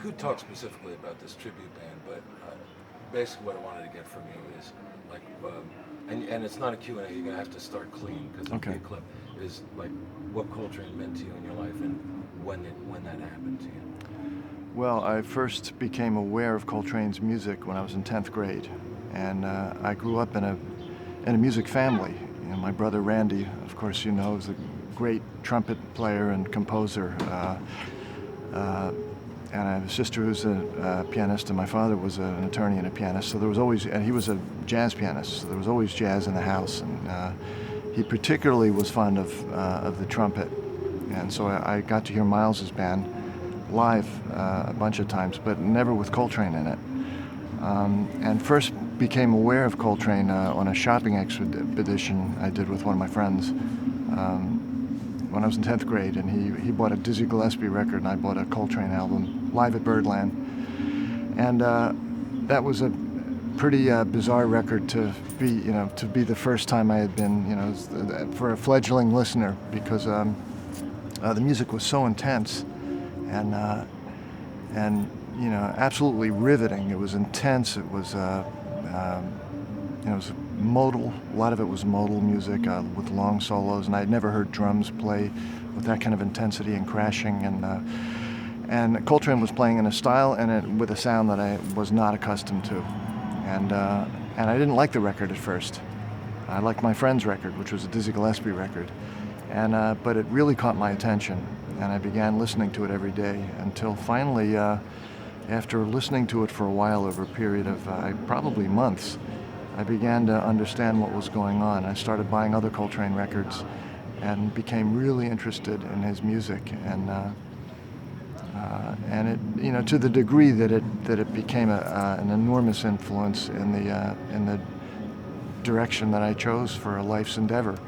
could talk specifically about this tribute band, but basically what I wanted to get from you is like, and it's not a Q&A. You're gonna have to start clean because it'll be a clip. Is like what Coltrane meant to you in your life and when that happened to you. Well, I first became aware of Coltrane's music when I was in 10th grade, and I grew up in a music family. You know, my brother Randy, of course, you know, is a great trumpet player and composer. And I have a sister who's a pianist, and my father was an attorney and a pianist. So there was always, and he was a jazz pianist. So there was always jazz in the house, and he particularly was fond of the trumpet. And so I got to hear Miles's band live a bunch of times, but never with Coltrane in it. And first became aware of Coltrane on a shopping expedition I did with one of my friends. When I was in 10th grade, and he bought a Dizzy Gillespie record, and I bought a Coltrane album, live at Birdland. And that was a pretty bizarre record to be the first time I had been, for a fledgling listener, because the music was so intense and absolutely riveting. It was intense. It was it was modal. A lot of it was modal music with long solos, and I'd never heard drums play with that kind of intensity and crashing. And Coltrane was playing in a style and with a sound that I was not accustomed to. And I didn't like the record at first. I liked my friend's record, which was a Dizzy Gillespie record, but it really caught my attention, and I began listening to it every day until finally, after listening to it for a while over a period of probably months, I began to understand what was going on. I started buying other Coltrane records and became really interested in his music, and it, to the degree that it became an enormous influence in the direction that I chose for a life's endeavor.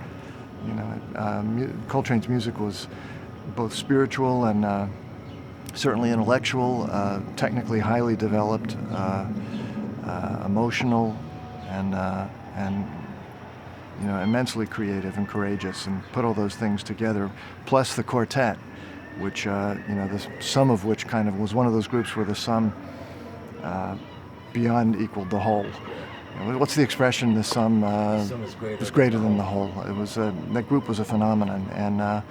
Coltrane's music was both spiritual and certainly intellectual, technically highly developed, emotional, and immensely creative and courageous, and put all those things together, plus the quartet, which the sum of which kind of was one of those groups where the sum beyond equaled the whole. What's the expression? The sum is greater than the whole. It was that group was a phenomenon, and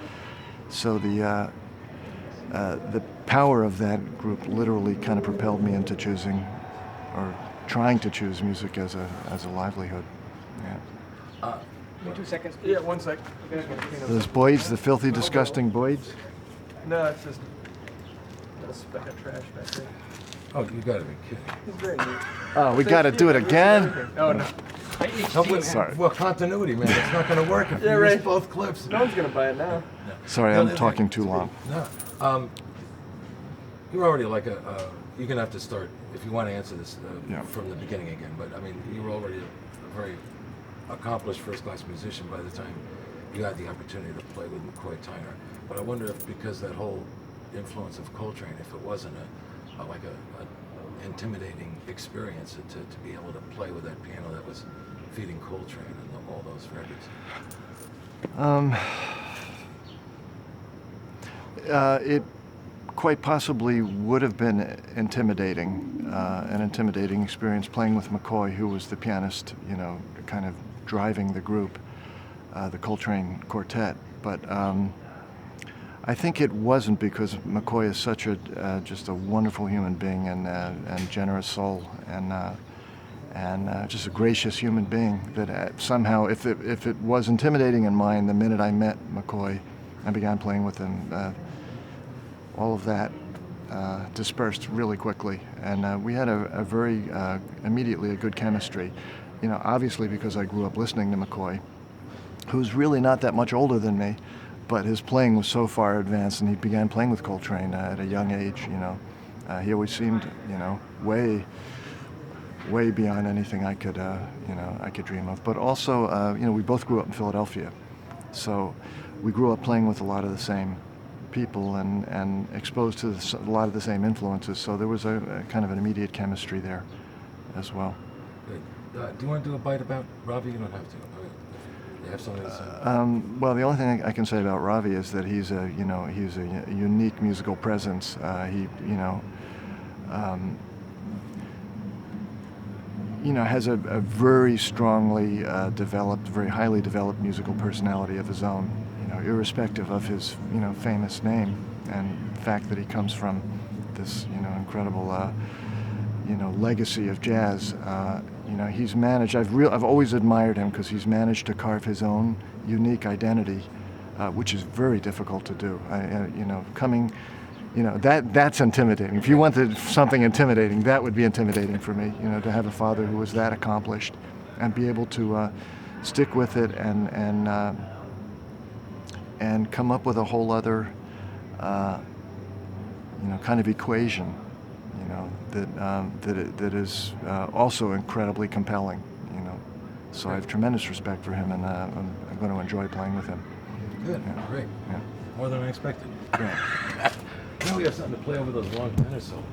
so the power of that group literally kind of propelled me into choosing, or trying to choose, music as a livelihood. Yeah. 2 seconds. Yeah, 1 sec. Those Boyds, the filthy, disgusting Boyds. No, it's just a speck of trash back there. Oh, you gotta be kidding. He's very neat. Oh, we got to do it again? Oh, no. Sorry. Well, continuity, man. It's not gonna work if you use both clips. No one's gonna buy it now. Sorry, I'm talking too long. No. You're already like you're gonna have to start if you want to answer this from the beginning again. But I mean, you were already a very accomplished first-class musician by the time you had the opportunity to play with McCoy Tyner. But I wonder if, because that whole influence of Coltrane, if it wasn't like a intimidating experience to be able to play with that piano that was feeding Coltrane and all those records. It quite possibly would have been intimidating, an intimidating experience playing with McCoy, who was the pianist, kind of driving the group, the Coltrane Quartet. But I think it wasn't, because McCoy is such just a wonderful human being and generous soul, and just a gracious human being, that somehow, if it was intimidating in mine, the minute I met McCoy and began playing with him, all of that dispersed really quickly, and we had a very immediately a good chemistry. Obviously because I grew up listening to McCoy, who's really not that much older than me, but his playing was so far advanced, and he began playing with Coltrane at a young age. He always seemed, way beyond anything I could dream of. But also, we both grew up in Philadelphia, so we grew up playing with a lot of the same people and exposed to a lot of the same influences. So there was a kind of an immediate chemistry there as well. Good. Do you want to do a bite about Ravi? You don't have to. You have something to say? Well, the only thing I can say about Ravi is that he's a unique musical presence. Has a very strongly developed, very highly developed musical personality of his own, irrespective of his, famous name and the fact that he comes from this, incredible, legacy of jazz. He's managed, I've always admired him because he's managed to carve his own unique identity, which is very difficult to do. That's intimidating. If you wanted something intimidating, that would be intimidating for me, to have a father who was that accomplished and be able to stick with it and come up with a whole other, kind of equation, that is also incredibly compelling, So I have tremendous respect for him, and I'm going to enjoy playing with him. Good, great. Yeah. More than I expected. Yeah. Now we have something to play over those long tenor solos.